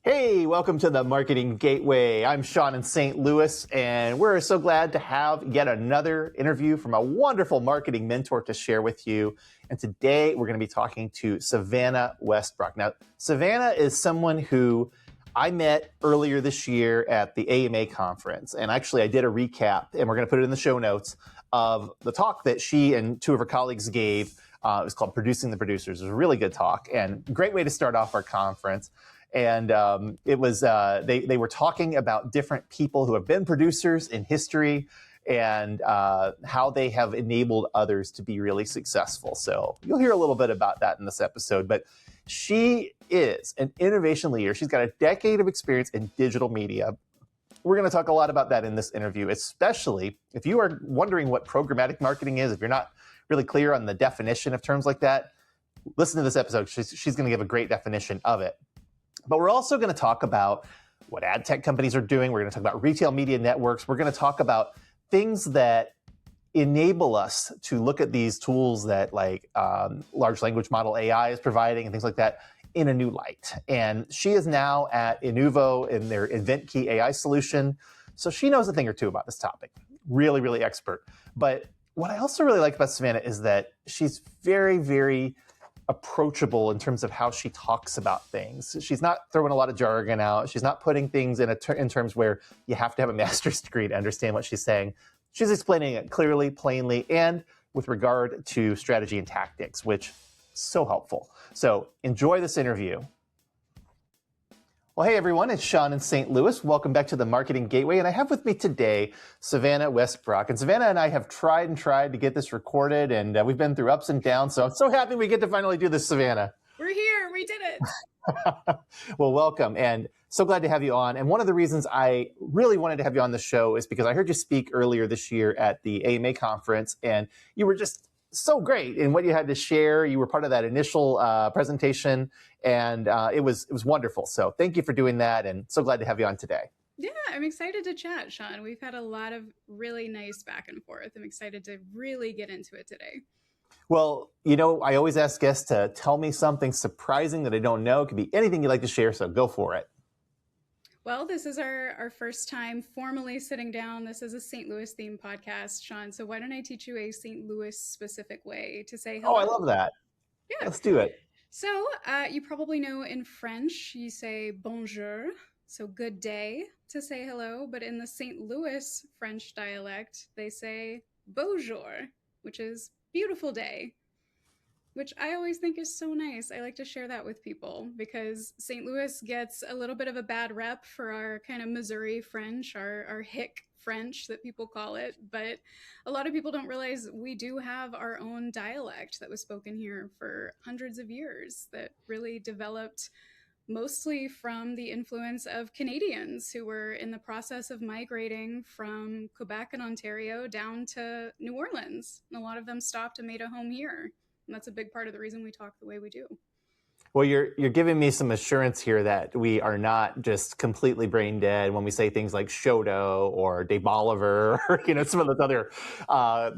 Hey, welcome to the Marketing Gateway. I'm Sean in St. Louis, and we're so glad to have yet another interview from a wonderful marketing mentor to share with you. And today we're going to be talking to Savannah Westbrock. Now, Savannah is someone who I met earlier this year at the AMA conference. And actually, I did a recap, and we're going to put it in the show notes, of the talk that she and two of her colleagues gave. It was called Producing the Producers. It was a really good talk and great way to start off our conference. And it was they were talking about different people who have been producers in history and how they have enabled others to be really successful. So you'll hear a little bit about that in this episode. But she is an innovation leader. She's got a decade of experience in digital media. We're going to talk a lot about that in this interview, especially if you are wondering what programmatic marketing is, if you're not really clear on the definition of terms like that, listen to this episode. She's going to give a great definition of it. But we're also going to talk about what AdTech companies are doing. We're going to talk about retail media networks. We're going to talk about things that enable us to look at these tools that like large language model AI is providing and things like that in a new light. And she is now at Inuvo in their IntentKey AI solution. So she knows a thing or two about this topic. Really, really expert. But what I also really like about Savannah is that she's very, very approachable in terms of how she talks about things. She's not throwing a lot of jargon out. She's not putting things in terms where you have to have a master's degree to understand what she's saying. She's explaining it clearly, plainly, and with regard to strategy and tactics, which is so helpful. So enjoy this interview. Well, hey everyone, it's Sean in St. Louis. Welcome back to the Marketing Gateway. And I have with me today, Savannah Westbrock. And Savannah and I have tried to get this recorded, and we've been through ups and downs. So I'm so happy we get to finally do this, Savannah. We're here, we did it. Well, welcome, and so glad to have you on. And one of the reasons I really wanted to have you on the show is because I heard you speak earlier this year at the AMA conference, and you were just so great in what you had to share. You were part of that initial presentation, and it was wonderful. So thank you for doing that, and so glad to have you on today. Yeah, I'm excited to chat, Sean. We've had a lot of really nice back and forth. I'm excited to really get into it today. Well, you know, I always ask guests to tell me something surprising that I don't know. It could be anything you'd like to share, so go for it. Well, this is our first time formally sitting down. This is a St. Louis themed podcast, Sean. So why don't I teach you a St. Louis specific way to say hello? Oh, I love that. Yeah. Let's do it. So you probably know in French, you say bonjour, so good day to say hello. But in the St. Louis French dialect, they say bonjour, which is beautiful day, which I always think is so nice. I like to share that with people because St. Louis gets a little bit of a bad rep for our kind of Missouri French, our hick French that people call it. But a lot of people don't realize we do have our own dialect that was spoken here for hundreds of years that really developed mostly from the influence of Canadians who were in the process of migrating from Quebec and Ontario down to New Orleans. And a lot of them stopped and made a home here. And that's a big part of the reason we talk the way we do. Well, you're giving me some assurance here that we are not just completely brain dead when we say things like Shoto or De Bolivar or some of those other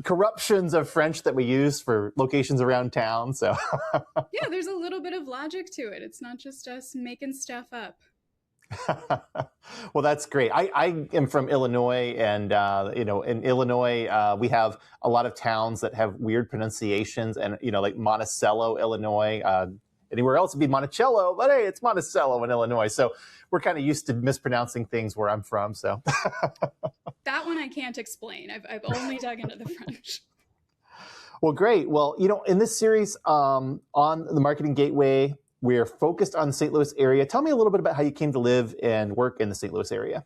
corruptions of French that we use for locations around town. So yeah, there's a little bit of logic to it. It's not just us making stuff up. Well, that's great. I am from Illinois, and in Illinois, we have a lot of towns that have weird pronunciations, and like Monticello, Illinois. Anywhere else would be Monticello, but hey, it's Monticello in Illinois. So we're kind of used to mispronouncing things where I'm from. So that one I can't explain. I've only dug into the French. Well, great. Well, in this series on the Marketing Gateway, we're focused on the St. Louis area. Tell me a little bit about how you came to live and work in the St. Louis area.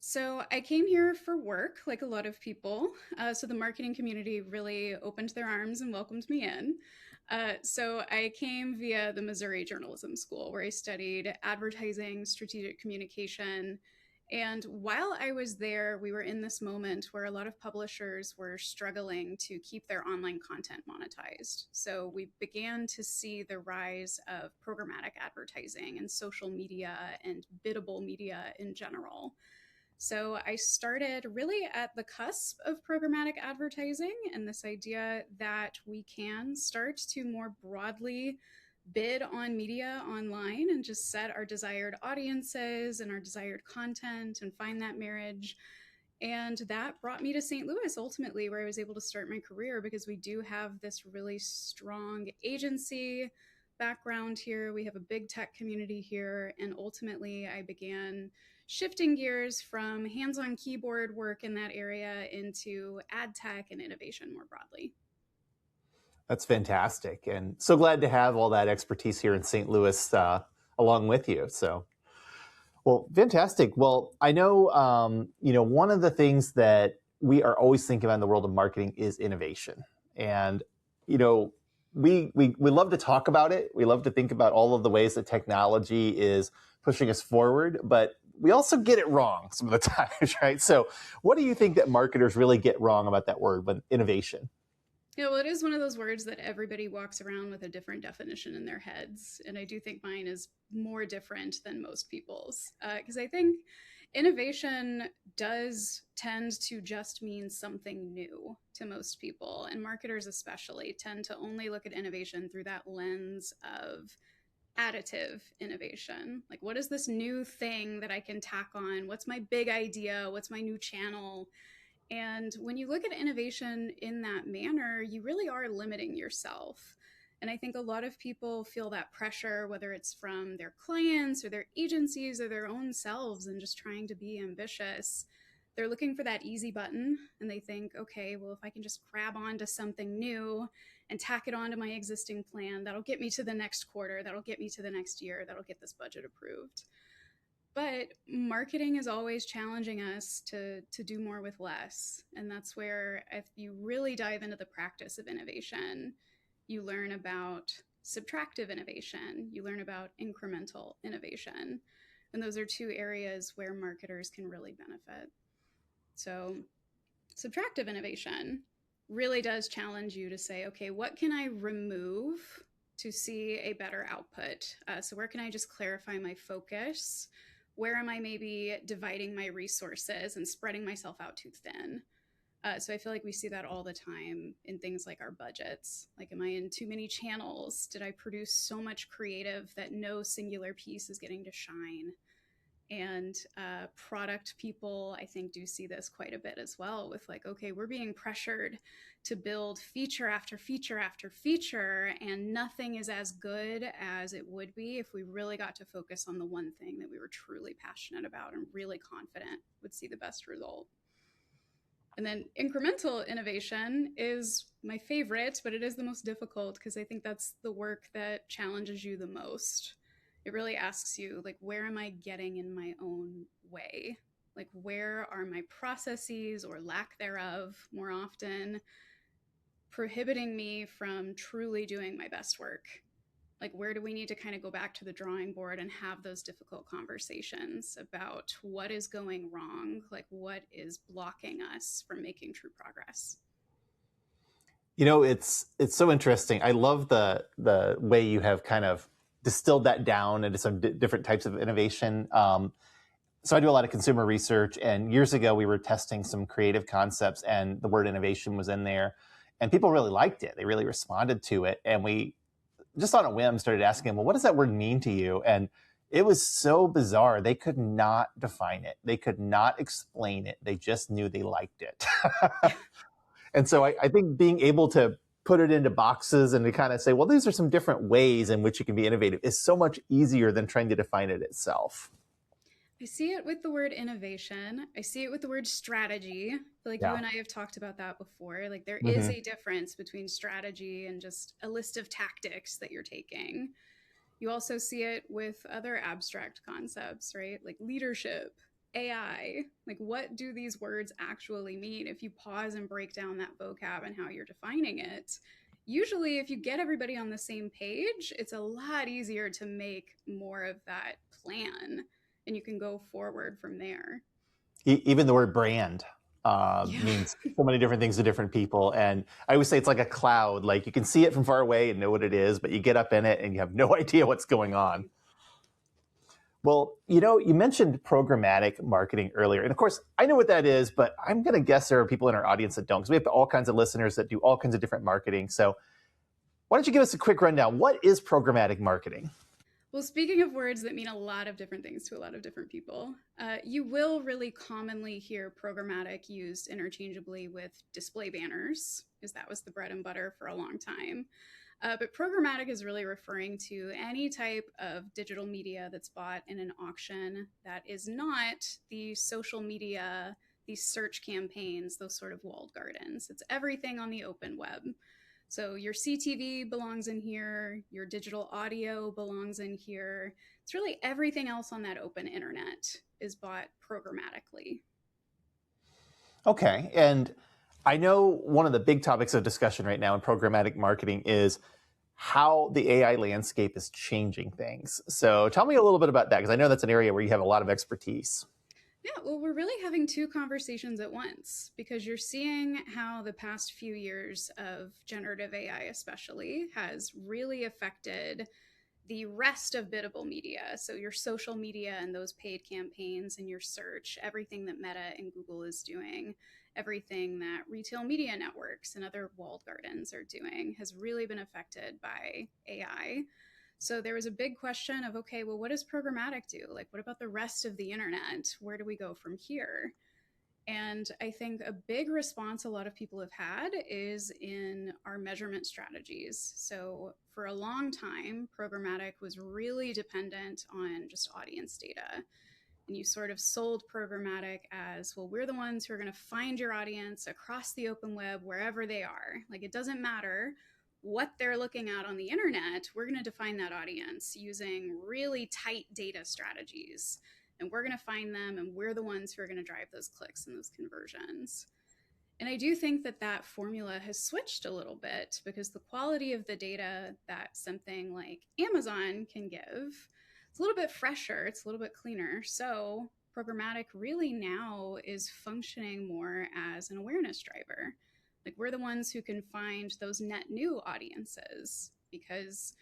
So I came here for work, like a lot of people. So the marketing community really opened their arms and welcomed me in. So I came via the Missouri Journalism School, where I studied advertising, strategic communication. And while I was there, we were in this moment where a lot of publishers were struggling to keep their online content monetized. So we began to see the rise of programmatic advertising and social media and biddable media in general. So I started really at the cusp of programmatic advertising and this idea that we can start to more broadly bid on media online and just set our desired audiences and our desired content and find that marriage. And that brought me to St. Louis ultimately, where I was able to start my career, because we do have this really strong agency background here. We have a big tech community here. And ultimately, I began shifting gears from hands-on keyboard work in that area into ad tech and innovation more broadly. That's fantastic. And so glad to have all that expertise here in St. Louis along with you. So, well, fantastic. Well, I know, one of the things that we are always thinking about in the world of marketing is innovation. And, we love to talk about it. We love to think about all of the ways that technology is pushing us forward, but we also get it wrong some of the times, right? So what do you think that marketers really get wrong about that word, but innovation? Yeah, well, it is one of those words that everybody walks around with a different definition in their heads. And I do think mine is more different than most people's. Because I think innovation does tend to just mean something new to most people. And marketers especially tend to only look at innovation through that lens of additive innovation. Like, what is this new thing that I can tack on? What's my big idea? What's my new channel? And when you look at innovation in that manner, you really are limiting yourself. And I think a lot of people feel that pressure, whether it's from their clients or their agencies or their own selves, and just trying to be ambitious. They're looking for that easy button, and they think, okay, well, if I can just grab onto something new and tack it onto my existing plan, that'll get me to the next quarter, that'll get me to the next year, that'll get this budget approved. But marketing is always challenging us to do more with less. And that's where, if you really dive into the practice of innovation, you learn about subtractive innovation, you learn about incremental innovation. And those are two areas where marketers can really benefit. So subtractive innovation really does challenge you to say, okay, what can I remove to see a better output? So where can I just clarify my focus? Where am I maybe dividing my resources and spreading myself out too thin? So I feel like we see that all the time in things like our budgets. Like, am I in too many channels? Did I produce so much creative that no singular piece is getting to shine? And product people, I think, do see this quite a bit as well, with like, okay, we're being pressured to build feature after feature after feature, and nothing is as good as it would be if we really got to focus on the one thing that we were truly passionate about and really confident would see the best result. And then incremental innovation is my favorite, but it is the most difficult, because I think that's the work that challenges you the most. It really asks you, like, where am I getting in my own way? Like, where are my processes, or lack thereof more often, prohibiting me from truly doing my best work? Like, where do we need to kind of go back to the drawing board and have those difficult conversations about what is going wrong? Like, what is blocking us from making true progress? It's so interesting. I love the way you have kind of distilled that down into some different types of innovation. So I do a lot of consumer research, and years ago we were testing some creative concepts, and the word innovation was in there, and people really liked it. They really responded to it, and we just on a whim started asking them, well, what does that word mean to you? And it was so bizarre. They could not define it. They could not explain it. They just knew they liked it. And so I think being able to put it into boxes and to kind of say, well, these are some different ways in which it can be innovative is so much easier than trying to define it itself. I see it with the word innovation. I see it with the word strategy. I feel like you and I have talked about that before. Like, there is a difference between strategy and just a list of tactics that you're taking. You also see it with other abstract concepts, right? Like leadership, AI. Like, what do these words actually mean? If you pause and break down that vocab and how you're defining it, usually if you get everybody on the same page, it's a lot easier to make more of that plan, and you can go forward from there. Even the word brand means so many different things to different people. And I always say it's like a cloud. Like, you can see it from far away and know what it is, but you get up in it and you have no idea what's going on. Well, you mentioned programmatic marketing earlier. And of course, I know what that is, but I'm going to guess there are people in our audience that don't, because we have all kinds of listeners that do all kinds of different marketing. So Why don't you give us a quick rundown? What is programmatic marketing? Well, speaking of words that mean a lot of different things to a lot of different people, you will really commonly hear programmatic used interchangeably with display banners, because that was the bread and butter for a long time. But programmatic is really referring to any type of digital media that's bought in an auction that is not the social media, these search campaigns, those sort of walled gardens. It's everything on the open web. So your CTV belongs in here, your digital audio belongs in here. It's really everything else on that open internet is bought programmatically. Okay. And I know one of the big topics of discussion right now in programmatic marketing is how the AI landscape is changing things. So tell me a little bit about that, because I know that's an area where you have a lot of expertise. Yeah, well, we're really having two conversations at once because you're seeing how the past few years of generative AI, especially, has really affected the rest of biddable media. So, your social media and those paid campaigns and your search, everything that Meta and Google is doing, everything that retail media networks and other walled gardens are doing has really been affected by AI. So there was a big question of, okay, well, what does programmatic do? Like, what about the rest of the internet? Where do we go from here? And I think a big response a lot of people have had is in our measurement strategies. So for a long time, programmatic was really dependent on just audience data. And you sort of sold programmatic as, well, we're the ones who are going to find your audience across the open web, wherever they are. Like, it doesn't matter what they're looking at on the internet, we're going to define that audience using really tight data strategies. And we're going to find them, and we're the ones who are going to drive those clicks and those conversions. And I do think that that formula has switched a little bit because the quality of the data that something like Amazon can give, it's a little bit fresher, it's a little bit cleaner. So programmatic really now is functioning more as an awareness driver. Like, we're the ones who can find those net new audiences because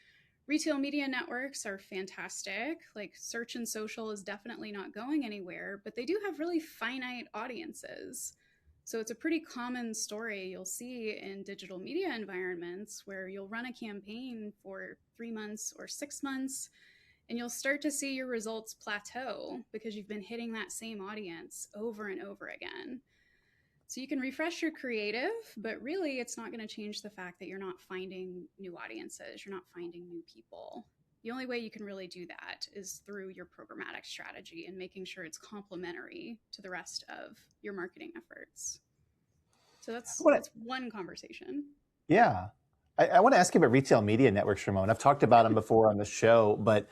retail media networks are fantastic. Like, search and social is definitely not going anywhere, but they do have really finite audiences. So it's a pretty common story you'll see in digital media environments where you'll run a campaign for 3 months or 6 months, and you'll start to see your results plateau because you've been hitting that same audience over and over again. So you can refresh your creative, but really it's not going to change the fact that you're not finding new audiences, you're not finding new people. The only way you can really do that is through your programmatic strategy and making sure it's complementary to the rest of your marketing efforts. So that's one conversation. Yeah. I want to ask you about retail media networks for a moment. I've talked about them before on the show, but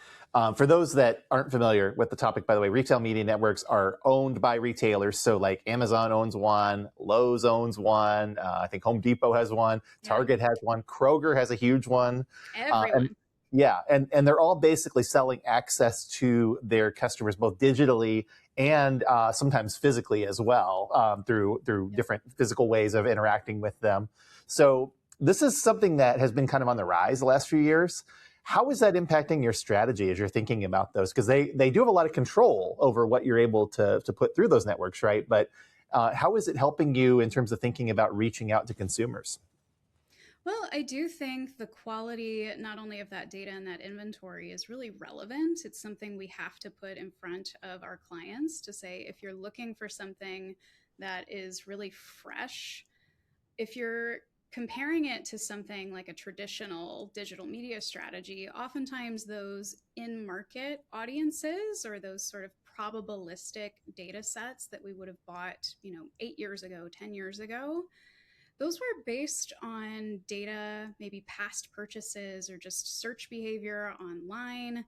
for those that aren't familiar with the topic, by the way, retail media networks are owned by retailers. So like Amazon owns one, Lowe's owns one, I think Home Depot has one, Target has one, Kroger has a huge one. Everyone. And they're all basically selling access to their customers, both digitally and sometimes physically as well, through different physical ways of interacting with them. So this is something that has been kind of on the rise the last few years. How is that impacting your strategy as you're thinking about those? Because they do have a lot of control over what you're able to put through those networks, right? But how is it helping you in terms of thinking about reaching out to consumers? Well, I do think the quality not only of that data and that inventory is really relevant. It's something we have to put in front of our clients to say, if you're looking for something that is really fresh, if you're comparing it to something like a traditional digital media strategy, oftentimes those in-market audiences or those sort of probabilistic data sets that we would have bought, 8 years ago, 10 years ago, those were based on data, maybe past purchases or just search behavior online.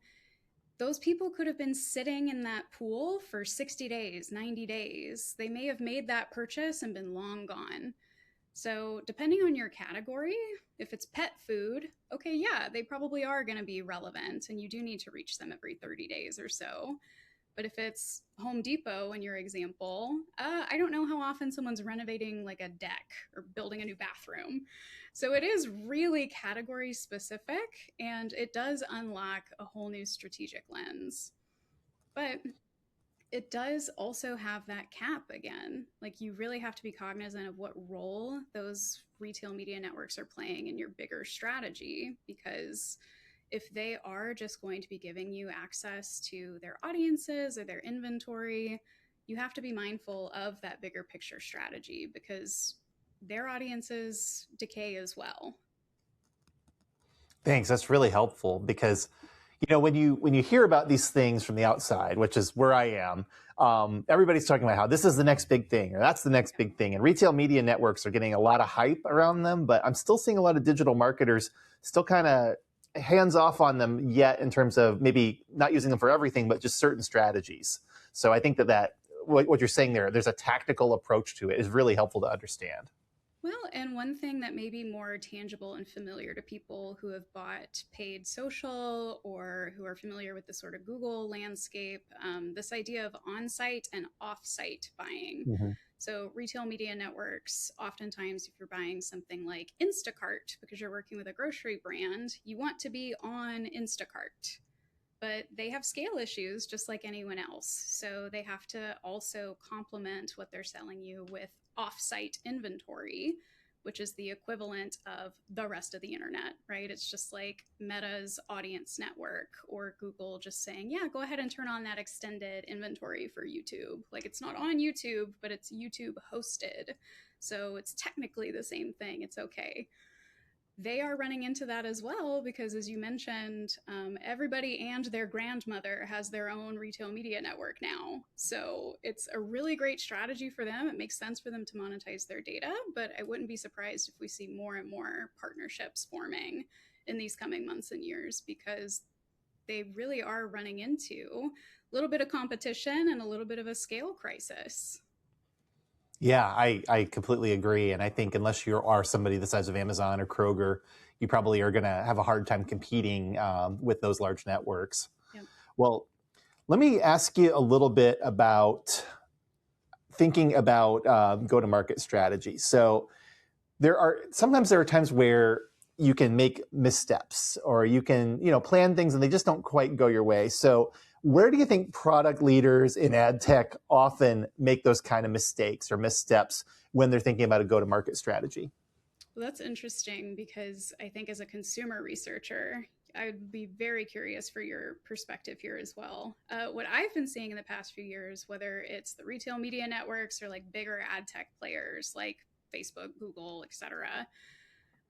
Those people could have been sitting in that pool for 60 days, 90 days. They may have made that purchase and been long gone. So depending on your category, if it's pet food, okay, yeah, they probably are going to be relevant and you do need to reach them every 30 days or so. But if it's Home Depot in your example, I don't know how often someone's renovating like a deck or building a new bathroom. So it is really category specific, and it does unlock a whole new strategic lens. But It does also have that cap again. Like, you really have to be cognizant of what role those retail media networks are playing in your bigger strategy, because if they are just going to be giving you access to their audiences or their inventory, you have to be mindful of that bigger picture strategy, because their audiences decay as well. Thanks. That's really helpful because, when you hear about these things from the outside, which is where I am, everybody's talking about how this is the next big thing or that's the next big thing. And retail media networks are getting a lot of hype around them, but I'm still seeing a lot of digital marketers still kind of hands off on them yet in terms of maybe not using them for everything, but just certain strategies. So I think that what you're saying there's a tactical approach to it is really helpful to understand. Well, and one thing that may be more tangible and familiar to people who have bought paid social or who are familiar with the sort of Google landscape, this idea of on-site and off-site buying. Mm-hmm. So retail media networks, oftentimes if you're buying something like Instacart, because you're working with a grocery brand, you want to be on Instacart. But they have scale issues just like anyone else. So they have to also complement what they're selling you with off-site inventory, which is the equivalent of the rest of the internet, right? It's just like Meta's audience network or Google just saying, yeah, go ahead and turn on that extended inventory for YouTube. Like, it's not on YouTube, but it's YouTube hosted. So it's technically the same thing. It's okay. They are running into that as well because, as you mentioned, everybody and their grandmother has their own retail media network now. So it's a really great strategy for them. It makes sense for them to monetize their data, but I wouldn't be surprised if we see more and more partnerships forming in these coming months and years, because they really are running into a little bit of competition and a little bit of a scale crisis. Yeah, I completely agree. And I think unless you are somebody the size of Amazon or Kroger, you probably are going to have a hard time competing with those large networks. Yep. Well, let me ask you a little bit about thinking about go-to-market strategy. So sometimes there are times where you can make missteps or you can, plan things and they just don't quite go your way. So where do you think product leaders in ad tech often make those kind of mistakes or missteps when they're thinking about a go-to-market strategy? Well, that's interesting because I think as a consumer researcher, I'd be very curious for your perspective here as well. What I've been seeing in the past few years, whether it's the retail media networks or like bigger ad tech players like Facebook, Google, etc.,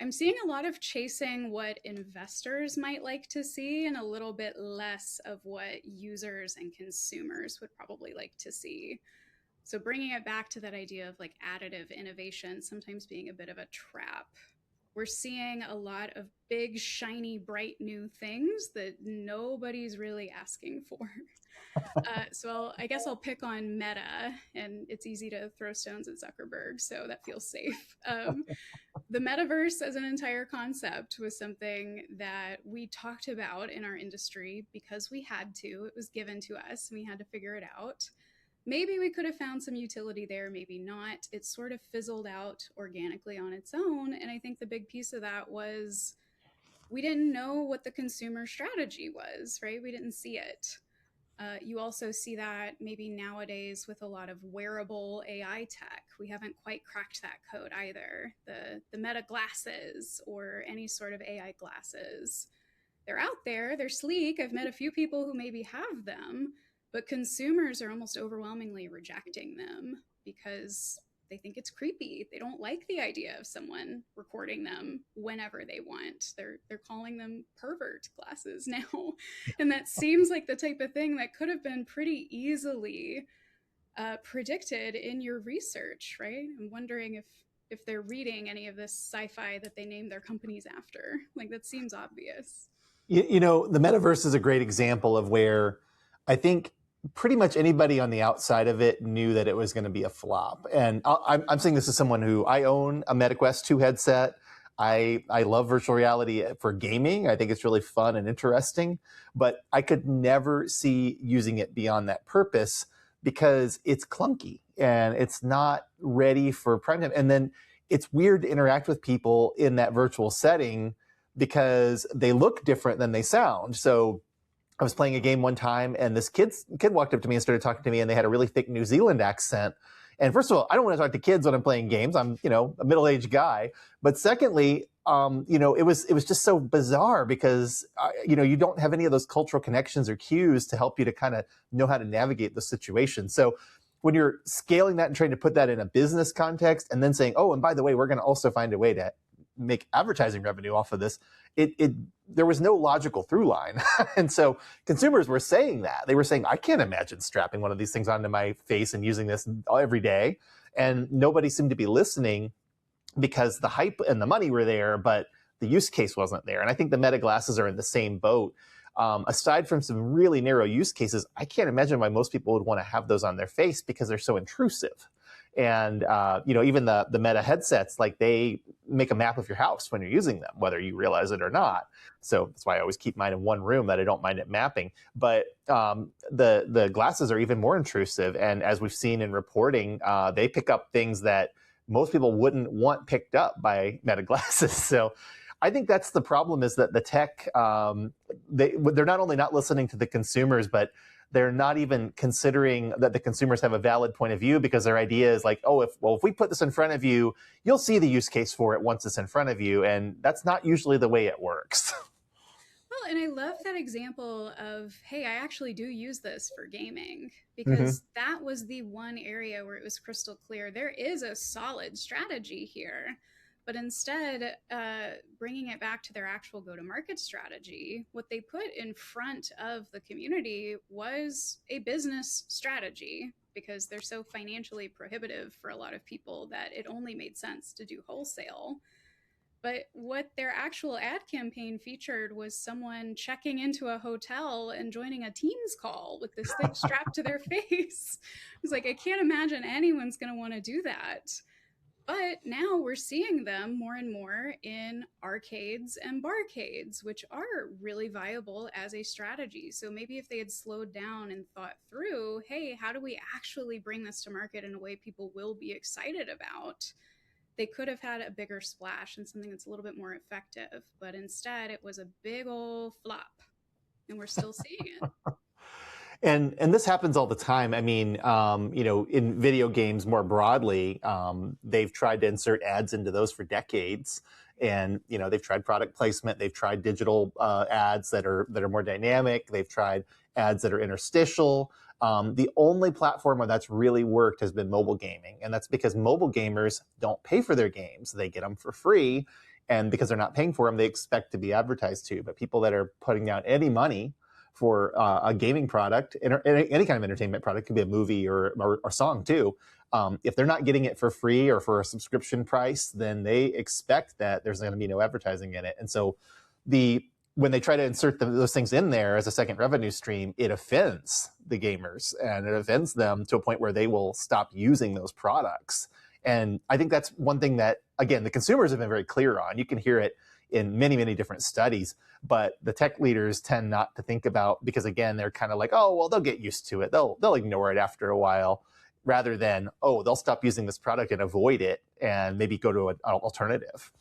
I'm seeing a lot of chasing what investors might like to see and a little bit less of what users and consumers would probably like to see. So bringing it back to that idea of like additive innovation sometimes being a bit of a trap. We're seeing a lot of big, shiny, bright new things that nobody's really asking for. So I guess I'll pick on Meta, and it's easy to throw stones at Zuckerberg, so that feels safe. The metaverse as an entire concept was something that we talked about in our industry because we had to. It was given to us, and we had to figure it out. Maybe we could have found some utility there, maybe not. It sort of fizzled out organically on its own, and I think the big piece of that was we didn't know what the consumer strategy was, right? We didn't see it. You also see that maybe nowadays with a lot of wearable AI tech. We haven't quite cracked that code either. The Meta glasses or any sort of AI glasses. They're out there, they're sleek. I've met a few people who maybe have them, but consumers are almost overwhelmingly rejecting them because they think it's creepy. They don't like the idea of someone recording them whenever they want. They're calling them pervert glasses now. And that seems like the type of thing that could have been pretty easily predicted in your research, right? I'm wondering if they're reading any of this sci-fi that they name their companies after. Like, that seems obvious. The metaverse is a great example of where I think pretty much anybody on the outside of it knew that it was going to be a flop. And I'm saying this as someone who I own a MetaQuest 2 headset. I love virtual reality for gaming. I think it's really fun and interesting, but I could never see using it beyond that purpose because it's clunky and it's not ready for prime time. And then it's weird to interact with people in that virtual setting because they look different than they sound. So I was playing a game one time, and this kid walked up to me and started talking to me, and they had a really thick New Zealand accent. And first of all, I don't want to talk to kids when I'm playing games. I'm, a middle-aged guy. But secondly, it was just so bizarre because, you don't have any of those cultural connections or cues to help you to kind of know how to navigate the situation. So when you're scaling that and trying to put that in a business context and then saying, oh, and by the way, we're going to also find a way to make advertising revenue off of this, there was no logical through line. And so consumers were saying that. They were saying, I can't imagine strapping one of these things onto my face and using this every day. And nobody seemed to be listening because the hype and the money were there, but the use case wasn't there. And I think the Meta glasses are in the same boat. Aside from some really narrow use cases, I can't imagine why most people would want to have those on their face because they're so intrusive. And, even the Meta headsets, like they make a map of your house when you're using them, whether you realize it or not. So that's why I always keep mine in one room, that I don't mind it mapping. But the glasses are even more intrusive. And as we've seen in reporting, they pick up things that most people wouldn't want picked up by Meta glasses. So I think that's the problem, is that the tech, they're not only not listening to the consumers, but they're not even considering that the consumers have a valid point of view, because their idea is like, if we put this in front of you, you'll see the use case for it once it's in front of you. And that's not usually the way it works. Well, and I love that example of, hey, I actually do use this for gaming, because that was the one area where it was crystal clear. There is a solid strategy here. But instead, bringing it back to their actual go-to-market strategy, what they put in front of the community was a business strategy, because they're so financially prohibitive for a lot of people that it only made sense to do wholesale. But what their actual ad campaign featured was someone checking into a hotel and joining a Teams call with this thing strapped to their face. It's like, I can't imagine anyone's going to want to do that. But now we're seeing them more and more in arcades and barcades, which are really viable as a strategy. So maybe if they had slowed down and thought through, hey, how do we actually bring this to market in a way people will be excited about, they could have had a bigger splash and something that's a little bit more effective. But instead, it was a big old flop, and we're still seeing it. And this happens all the time. I mean, in video games more broadly, they've tried to insert ads into those for decades. And, they've tried product placement. They've tried digital ads that are more dynamic. They've tried ads that are interstitial. The only platform where that's really worked has been mobile gaming. And that's because mobile gamers don't pay for their games. They get them for free. And because they're not paying for them, they expect to be advertised to. But people that are putting down any money for a gaming product, any kind of entertainment product, could be a movie or song too. If they're not getting it for free or for a subscription price, then they expect that there's going to be no advertising in it. And so when they try to insert those things in there as a second revenue stream, it offends the gamers, and it offends them to a point where they will stop using those products. And I think that's one thing that, again, the consumers have been very clear on. You can hear it in many, many different studies, but the tech leaders tend not to think about, because again, they're kind of like, they'll get used to it. They'll ignore it after a while, rather than, they'll stop using this product and avoid it and maybe go to an alternative.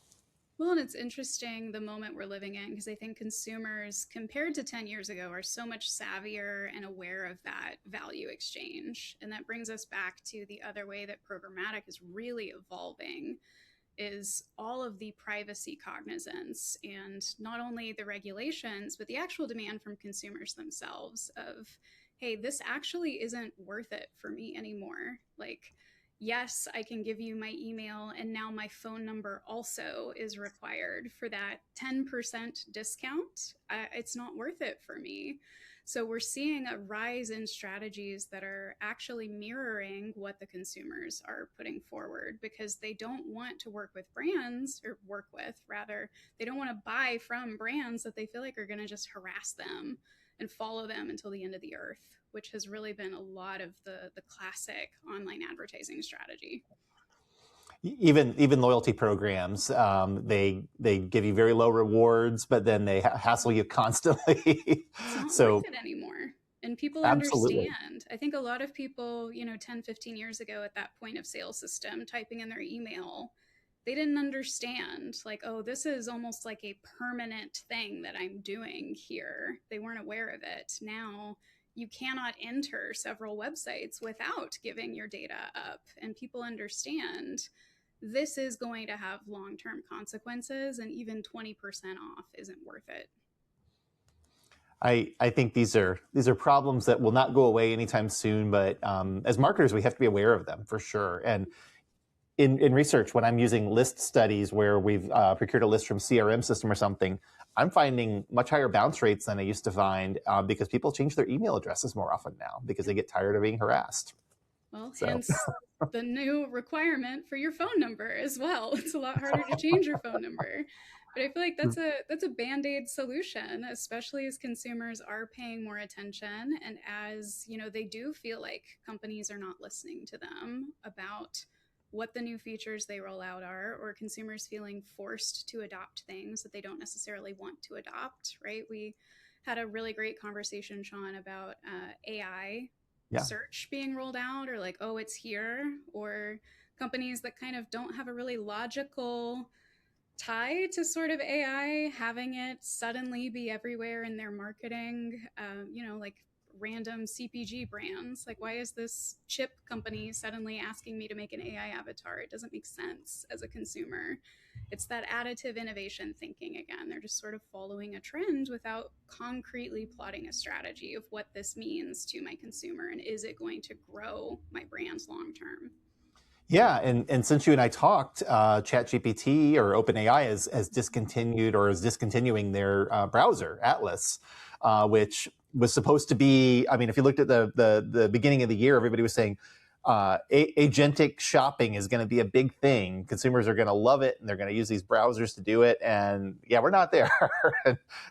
Well, and it's interesting the moment we're living in, because I think consumers, compared to 10 years ago, are so much savvier and aware of that value exchange. And that brings us back to the other way that programmatic is really evolving, is all of the privacy cognizance, and not only the regulations, but the actual demand from consumers themselves of, hey, this actually isn't worth it for me anymore. Like, yes, I can give you my email, and now my phone number also is required for that 10% discount. It's not worth it for me. So we're seeing a rise in strategies that are actually mirroring what the consumers are putting forward, because they don't want to work with brands, or they don't want to buy from brands that they feel like are going to just harass them and follow them until the end of the earth, which has really been a lot of the classic online advertising strategy. Even loyalty programs, they give you very low rewards, but then they hassle you constantly. It's not worth it anymore. And people Absolutely. understand. I think a lot of people, 10, 15 years ago at that point of sale system, typing in their email, they didn't understand, like, oh, this is almost like a permanent thing that I'm doing here. They weren't aware of it. Now you cannot enter several websites without giving your data up, and people understand this is going to have long-term consequences, and even 20% off isn't worth it. I think these are problems that will not go away anytime soon, but as marketers, we have to be aware of them for sure. And in research, when I'm using list studies where we've procured a list from CRM system or something, I'm finding much higher bounce rates than I used to find because people change their email addresses more often now because they get tired of being harassed. Well, hence the new requirement for your phone number as well. It's a lot harder to change your phone number. But I feel like that's a band-aid solution, especially as consumers are paying more attention, and as, you know, they do feel like companies are not listening to them about what the new features they roll out are, or consumers feeling forced to adopt things that they don't necessarily want to adopt, right? We had a really great conversation, Sean, about AI search being rolled out, or like, oh, it's here, or companies that kind of don't have a really logical tie to sort of AI having it suddenly be everywhere in their marketing, you know, like random CPG brands. Like, why is this chip company suddenly asking me to make an AI avatar? It doesn't make sense as a consumer. It's that additive innovation thinking again. They're just sort of following a trend without concretely plotting a strategy of what this means to my consumer, and is it going to grow my brands long term? Yeah, and since you and I talked, ChatGPT or OpenAI has discontinued or is discontinuing their browser, Atlas, which was supposed to be, I mean, if you looked at the beginning of the year, everybody was saying agentic shopping is going to be a big thing. Consumers are going to love it, and they're going to use these browsers to do it. And yeah, we're not there.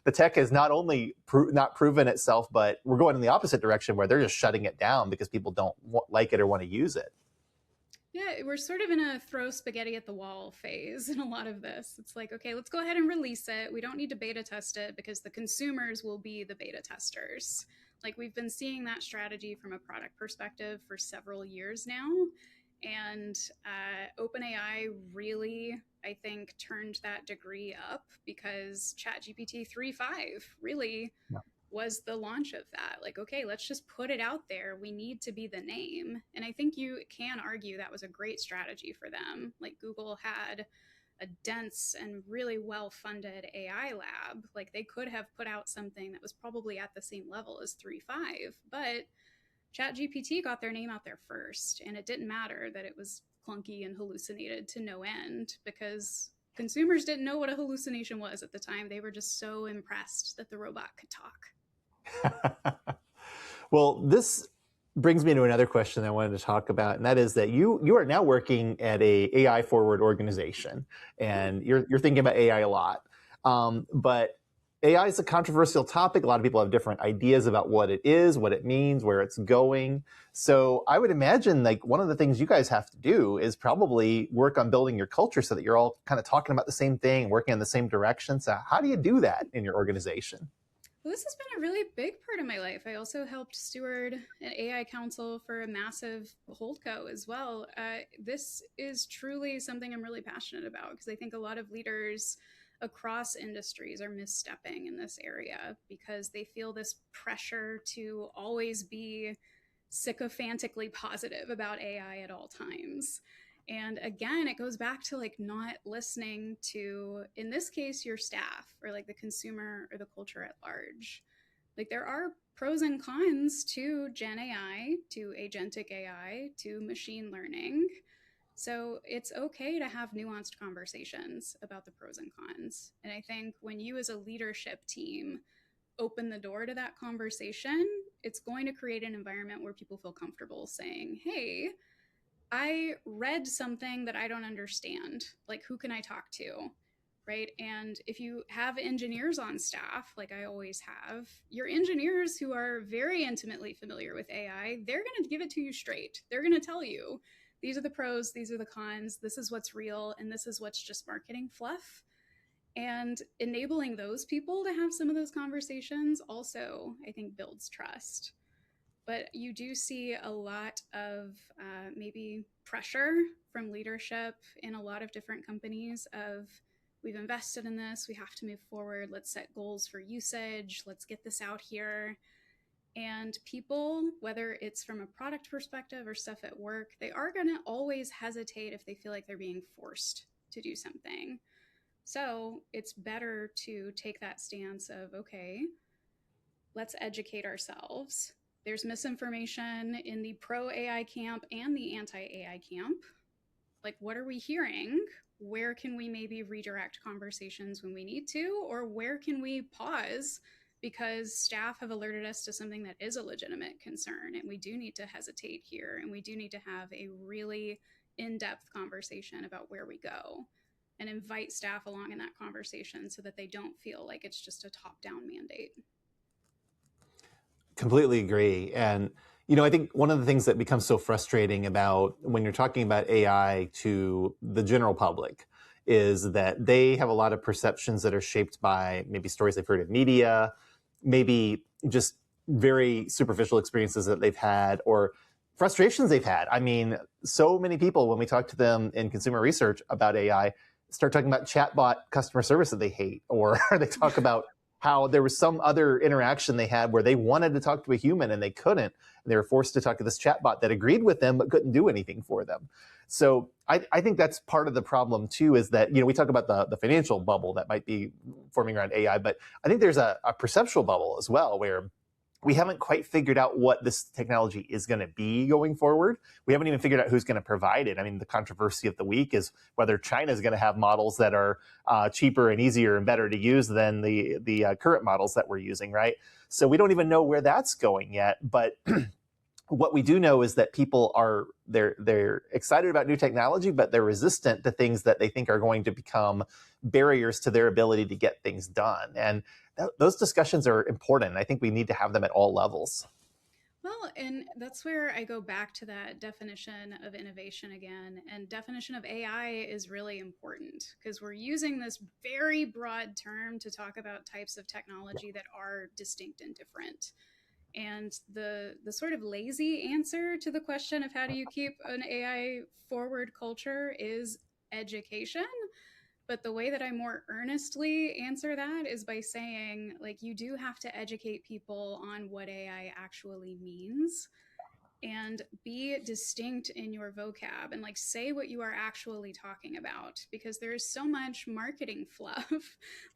The tech has not only not proven itself, but we're going in the opposite direction where they're just shutting it down because people don't like it or want to use it. Yeah, we're sort of in a throw spaghetti at the wall phase in a lot of this. It's like, okay, let's go ahead and release it. We don't need to beta test it because the consumers will be the beta testers. Like, we've been seeing that strategy from a product perspective for several years now. And OpenAI really, I think, turned that degree up because ChatGPT 3.5 really was the launch of that. Like, okay, let's just put it out there. We need to be the name. And I think you can argue that was a great strategy for them. Like, Google had a dense and really well-funded AI lab. Like, they could have put out something that was probably at the same level as 3.5, but ChatGPT got their name out there first. And it didn't matter that it was clunky and hallucinated to no end, because consumers didn't know what a hallucination was at the time. They were just so impressed that the robot could talk. Well, this brings me to another question I wanted to talk about, and that is that you are now working at a AI forward organization, and you're thinking about AI a lot. But AI is a controversial topic. A lot of people have different ideas about what it is, what it means, where it's going. So I would imagine like one of the things you guys have to do is probably work on building your culture so that you're all kind of talking about the same thing, working in the same direction. So how do you do that in your organization? Well, this has been a really big part of my life. I also helped steward an AI council for a massive holdco as well. This is truly something I'm really passionate about, because I think a lot of leaders across industries are misstepping in this area because they feel this pressure to always be sycophantically positive about AI at all times. And again, it goes back to like not listening to, in this case, your staff or like the consumer or the culture at large. Like, there are pros and cons to Gen AI, to agentic AI, to machine learning. So it's okay to have nuanced conversations about the pros and cons. And I think when you as a leadership team open the door to that conversation, it's going to create an environment where people feel comfortable saying, hey, I read something that I don't understand. Like, who can I talk to? Right. And if you have engineers on staff, like I always have, your engineers who are very intimately familiar with AI, they're going to give it to you straight. They're going to tell you, these are the pros, these are the cons, this is what's real, and this is what's just marketing fluff. And enabling those people to have some of those conversations also, I think, builds trust. but you do see a lot of maybe pressure from leadership in a lot of different companies of, we've invested in this, we have to move forward, let's set goals for usage, let's get this out here. And people, whether it's from a product perspective or stuff at work, they are going to always hesitate if they feel like they're being forced to do something. So it's better to take that stance of, okay, let's educate ourselves. There's misinformation in the pro AI camp and the anti AI camp. Like, what are we hearing? Where can we maybe redirect conversations when we need to? Or where can we pause because staff have alerted us to something that is a legitimate concern and we do need to hesitate here and we do need to have a really in-depth conversation about where we go and invite staff along in that conversation so that they don't feel like it's just a top-down mandate. Completely agree. And, I think one of the things that becomes so frustrating about when you're talking about AI to the general public is that they have a lot of perceptions that are shaped by maybe stories they've heard in media, maybe just very superficial experiences that they've had or frustrations they've had. I mean, so many people, when we talk to them in consumer research about AI, start talking about chatbot customer service that they hate, or they talk about how there was some other interaction they had where they wanted to talk to a human and they couldn't. And they were forced to talk to this chatbot that agreed with them but couldn't do anything for them. So I think that's part of the problem too, is that, we talk about the financial bubble that might be forming around AI, but I think there's a perceptual bubble as well where we haven't quite figured out what this technology is going to be going forward. We haven't even figured out who's going to provide it. I mean, the controversy of the week is whether China is going to have models that are cheaper and easier and better to use than the current models that we're using, right? So we don't even know where that's going yet. But what we do know is that people they're excited about new technology, but they're resistant to things that they think are going to become barriers to their ability to get things done. And those discussions are important. I think we need to have them at all levels. Well, and that's where I go back to that definition of innovation again. And definition of AI is really important because we're using this very broad term to talk about types of technology that are distinct and different. And the sort of lazy answer to the question of how do you keep an AI forward culture is education. But the way that I more earnestly answer that is by saying, like, you do have to educate people on what AI actually means and be distinct in your vocab and like say what you are actually talking about, because there is so much marketing fluff.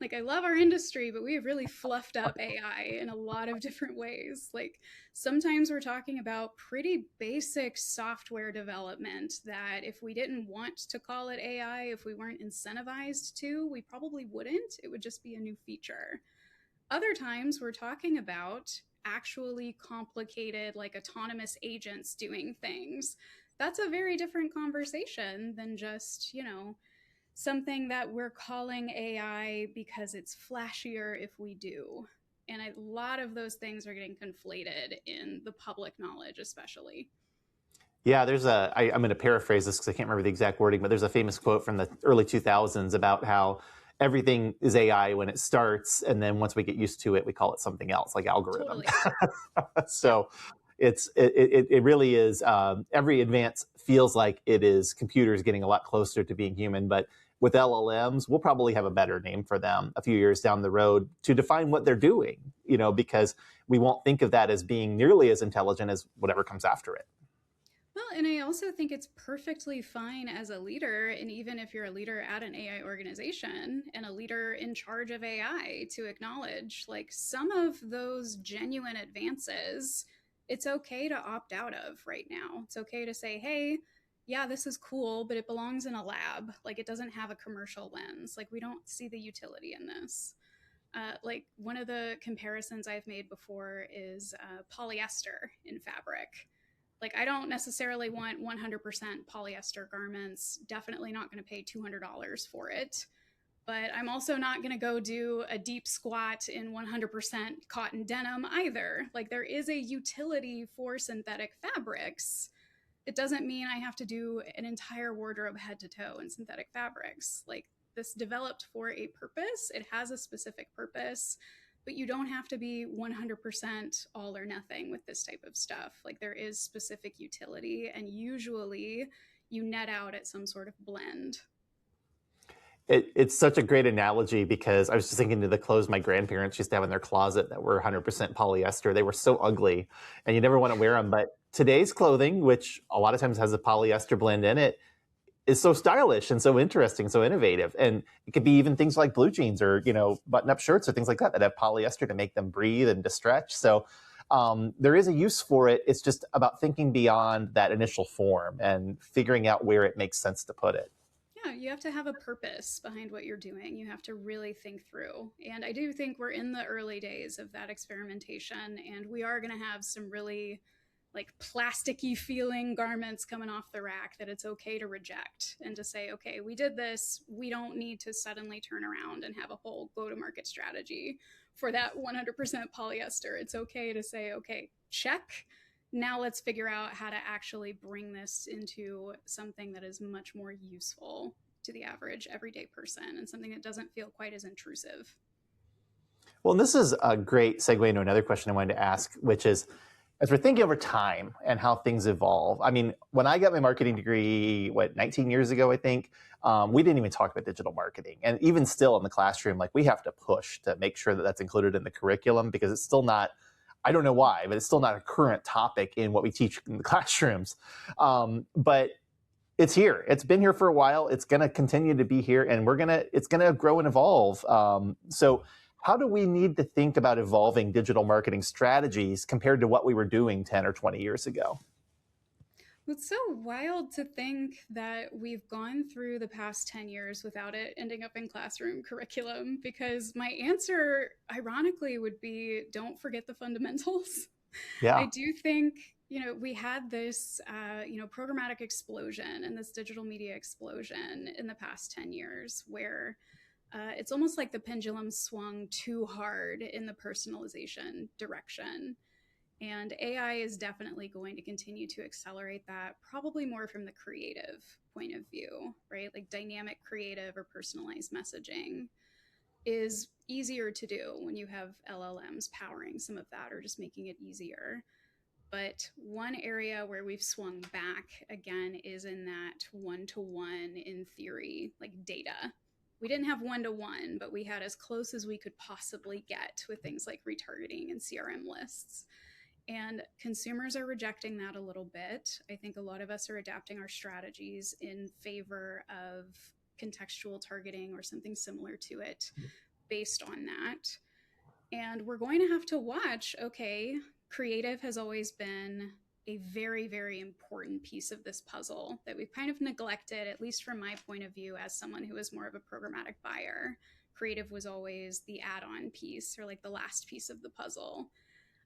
Like, I love our industry, but we have really fluffed up AI in a lot of different ways. Like, sometimes we're talking about pretty basic software development that if we didn't want to call it AI, if we weren't incentivized to, we probably wouldn't. It would just be a new feature. Other times we're talking about actually complicated, like autonomous agents doing things. That's a very different conversation than just, something that we're calling AI because it's flashier if we do. And a lot of those things are getting conflated in the public knowledge, especially. Yeah, I'm going to paraphrase this because I can't remember the exact wording, but there's a famous quote from the early 2000s about how everything is AI when it starts, and then once we get used to it, we call it something else, like algorithm. Totally. So it really is, every advance feels like it is computers getting a lot closer to being human, but with LLMs, we'll probably have a better name for them a few years down the road to define what they're doing, because we won't think of that as being nearly as intelligent as whatever comes after it. Well, and I also think it's perfectly fine as a leader, and even if you're a leader at an AI organization and a leader in charge of AI, to acknowledge like some of those genuine advances, it's okay to opt out of right now. It's okay to say, hey, yeah, this is cool, but it belongs in a lab. Like, it doesn't have a commercial lens. Like, we don't see the utility in this. Like, one of the comparisons I've made before is polyester in fabric. Like, I don't necessarily want 100% polyester garments, definitely not going to pay $200 for it. But I'm also not going to go do a deep squat in 100% cotton denim either. Like, there is a utility for synthetic fabrics. It doesn't mean I have to do an entire wardrobe head to toe in synthetic fabrics. Like, this developed for a purpose. It has a specific purpose. but you don't have to be 100% all or nothing with this type of stuff. Like there is specific utility, and usually you net out at some sort of blend. It's such a great analogy because I was just thinking of the clothes my grandparents used to have in their closet that were 100% polyester. They were so ugly and you never want to wear them. But today's clothing, which a lot of times has a polyester blend in it, is so stylish and so interesting, so innovative. And it could be even things like blue jeans or, button-up shirts or things like that have polyester to make them breathe and to stretch. So there is a use for it. It's just about thinking beyond that initial form and figuring out where it makes sense to put it. Yeah, you have to have a purpose behind what you're doing. You have to really think through. And I do think we're in the early days of that experimentation, and we are going to have some really like plasticky feeling garments coming off the rack that it's okay to reject and to say, okay, we did this. We don't need to suddenly turn around and have a whole go-to-market strategy for that 100% polyester. It's okay to say, okay, check. Now let's figure out how to actually bring this into something that is much more useful to the average everyday person and something that doesn't feel quite as intrusive. Well, and this is a great segue into another question I wanted to ask, which is, as we're thinking over time and how things evolve, I mean, when I got my marketing degree, 19 years ago, I think, we didn't even talk about digital marketing. And even still in the classroom, like we have to push to make sure that that's included in the curriculum because it's still not, I don't know why, but it's still not a current topic in what we teach in the classrooms. But it's here. It's been here for a while. It's going to continue to be here, and it's going to grow and evolve. So how do we need to think about evolving digital marketing strategies compared to what we were doing 10 or 20 years ago? It's so wild to think that we've gone through the past 10 years without it ending up in classroom curriculum, because my answer, ironically, would be don't forget the fundamentals. Yeah. I do think, we had this, programmatic explosion and this digital media explosion in the past 10 years where it's almost like the pendulum swung too hard in the personalization direction. And AI is definitely going to continue to accelerate that, probably more from the creative point of view, right? Like dynamic creative or personalized messaging is easier to do when you have LLMs powering some of that or just making it easier. But one area where we've swung back again is in that one-to-one, in theory, like data. We didn't have one-to-one, but we had as close as we could possibly get with things like retargeting and CRM lists. And consumers are rejecting that a little bit. I think a lot of us are adapting our strategies in favor of contextual targeting or something similar to it based on that. And we're going to have to watch, okay, creative has always been a very, very important piece of this puzzle that we've kind of neglected, at least from my point of view as someone who is more of a programmatic buyer. Creative was always the add-on piece or like the last piece of the puzzle.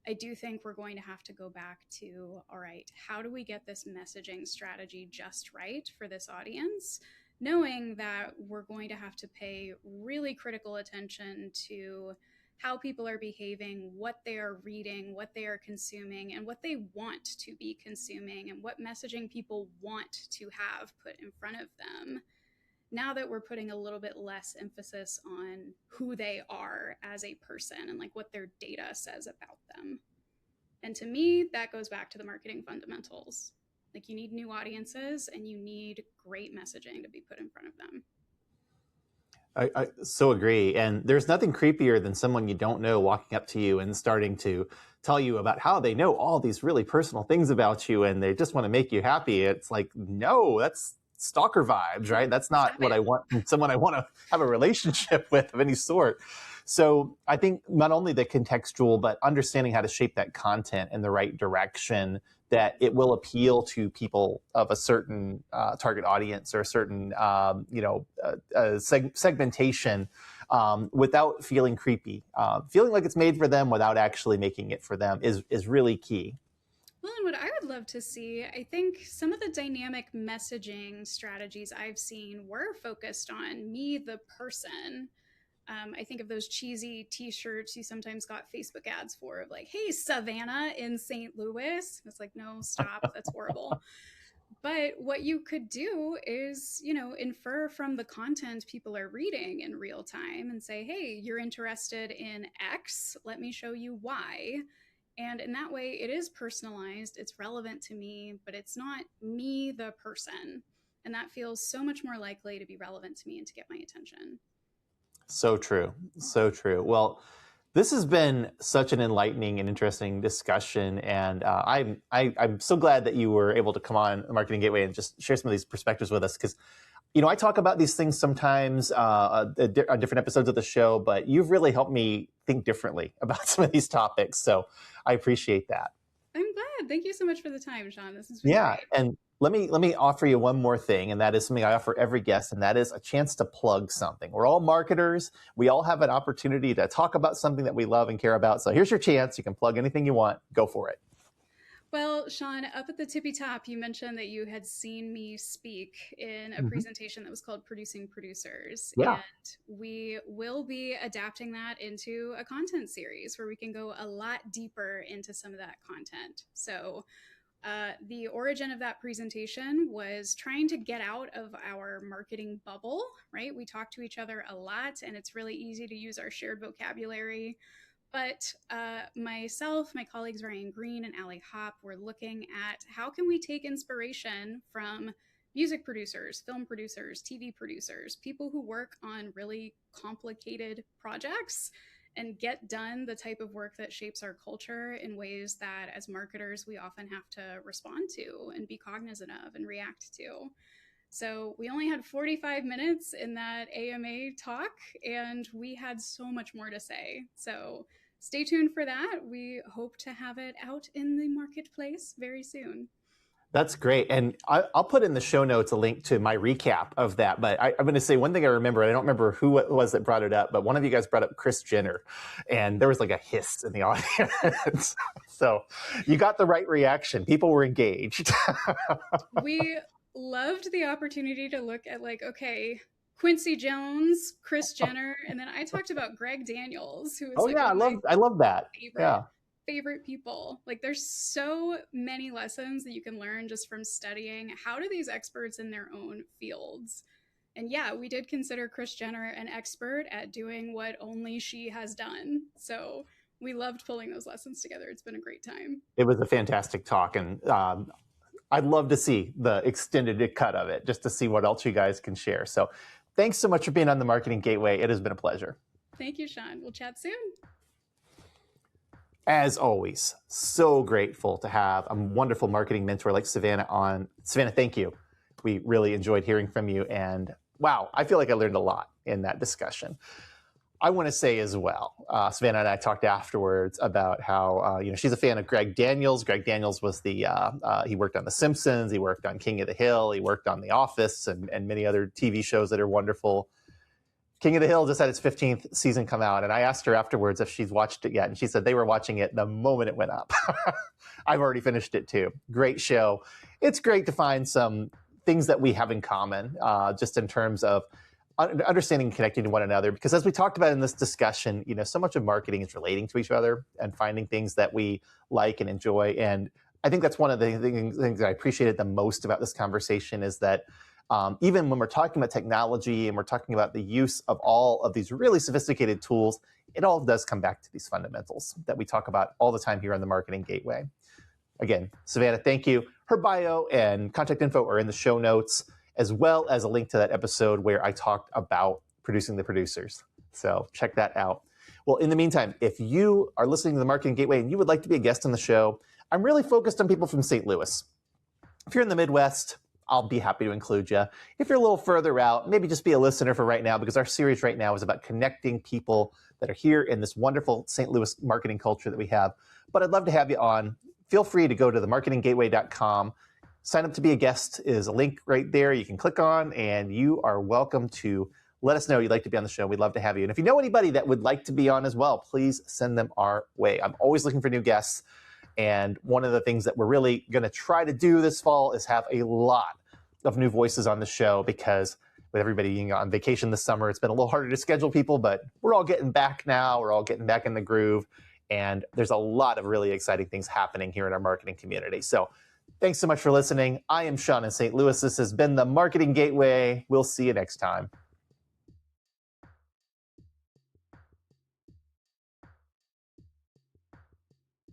I do think we're going to have to go back to, all right, how do we get this messaging strategy just right for this audience? Knowing that we're going to have to pay really critical attention to how people are behaving, what they are reading, what they are consuming, and what they want to be consuming, and what messaging people want to have put in front of them. Now that we're putting a little bit less emphasis on who they are as a person and like what their data says about them. And to me, that goes back to the marketing fundamentals. Like you need new audiences and you need great messaging to be put in front of them. I so agree. And there's nothing creepier than someone you don't know walking up to you and starting to tell you about how they know all these really personal things about you and they just want to make you happy. It's like, no, that's stalker vibes, right? That's not what I want from someone I want to have a relationship with of any sort. So I think not only the contextual, but understanding how to shape that content in the right direction that it will appeal to people of a certain target audience or a certain segmentation without feeling creepy. Feeling like it's made for them without actually making it for them is really key. Well, and what I would love to see, I think some of the dynamic messaging strategies I've seen were focused on me, the person. I think of those cheesy t-shirts you sometimes got Facebook ads for of like, hey, Savannah in St. Louis. It's like, no, stop. That's horrible. But what you could do is, infer from the content people are reading in real time and say, hey, you're interested in X, let me show you Y. And in that way, it is personalized, it's relevant to me, but it's not me, the person. And that feels so much more likely to be relevant to me and to get my attention. So true. So true. Well, this has been such an enlightening and interesting discussion, and I'm so glad that you were able to come on Marketing Gateway and just share some of these perspectives with us, because I talk about these things sometimes on different episodes of the show, but you've really helped me think differently about some of these topics, so I appreciate that. I'm glad. Thank you so much for the time, Sean. This has been great. And let me offer you one more thing, and that is something I offer every guest, and that is a chance to plug something. We're all marketers. We all have an opportunity to talk about something that we love and care about. So here's your chance. You can plug anything you want. Go for it. Well, Sean, up at the tippy top, you mentioned that you had seen me speak in a presentation that was called Producing Producers. Yeah. And we will be adapting that into a content series where we can go a lot deeper into some of that content. So the origin of that presentation was trying to get out of our marketing bubble, right? We talk to each other a lot, and it's really easy to use our shared vocabulary. But myself, my colleagues Ryan Green and Allie Hopp were looking at how can we take inspiration from music producers, film producers, TV producers, people who work on really complicated projects and get done the type of work that shapes our culture in ways that as marketers we often have to respond to and be cognizant of and react to. So we only had 45 minutes in that AMA talk, and we had so much more to say. So stay tuned for that. We hope to have it out in the marketplace very soon. That's great. And I'll put in the show notes a link to my recap of that. But I'm going to say one thing I remember, and I don't remember who it was that brought it up, but one of you guys brought up Kris Jenner, and there was like a hiss in the audience. So you got the right reaction. People were engaged. We loved the opportunity to look at okay, Quincy Jones, Kris Jenner, and then I talked about Greg Daniels, who is I love that. Favorite people. There's so many lessons that you can learn just from studying how do these experts in their own fields. And yeah, we did consider Kris Jenner an expert at doing what only she has done. So we loved pulling those lessons together. It's been a great time. It was a fantastic talk, and I'd love to see the extended cut of it just to see what else you guys can share. So thanks so much for being on the Marketing Gateway. It has been a pleasure. Thank you, Sean. We'll chat soon. As always, so grateful to have a wonderful marketing mentor like Savannah on. Savannah, thank you. We really enjoyed hearing from you. And wow, I feel like I learned a lot in that discussion. I want to say as well, Savannah and I talked afterwards about how she's a fan of Greg Daniels. Greg Daniels was he worked on The Simpsons, he worked on King of the Hill, he worked on The Office and many other TV shows that are wonderful. King of the Hill just had its 15th season come out, and I asked her afterwards if she's watched it yet, and she said they were watching it the moment it went up. I've already finished it too. Great show. It's great to find some things that we have in common, just in terms of understanding and connecting to one another, because as we talked about in this discussion, so much of marketing is relating to each other and finding things that we like and enjoy. And I think that's one of the things I appreciated the most about this conversation is that even when we're talking about technology and we're talking about the use of all of these really sophisticated tools, it all does come back to these fundamentals that we talk about all the time here on the Marketing Gateway. Again, Savannah, thank you. Her bio and contact info are in the show notes, as well as a link to that episode where I talked about producing the producers. So check that out. Well, in the meantime, if you are listening to the Marketing Gateway and you would like to be a guest on the show, I'm really focused on people from St. Louis. If you're in the Midwest, I'll be happy to include you. If you're a little further out, maybe just be a listener for right now, because our series right now is about connecting people that are here in this wonderful St. Louis marketing culture that we have. But I'd love to have you on. Feel free to go to themarketinggateway.com. Sign up to be a guest is a link right there you can click on, and you are welcome to let us know you'd like to be on the show. We'd love to have you. And if you know anybody that would like to be on as well, please send them our way. I'm always looking for new guests. And one of the things that we're really going to try to do this fall is have a lot of new voices on the show, because with everybody being on vacation this summer, it's been a little harder to schedule people, but we're all getting back now. We're all getting back in the groove. And there's a lot of really exciting things happening here in our marketing community. So Thanks so much for listening. I am Sean in St. Louis. This has been the Marketing Gateway. We'll see you next time.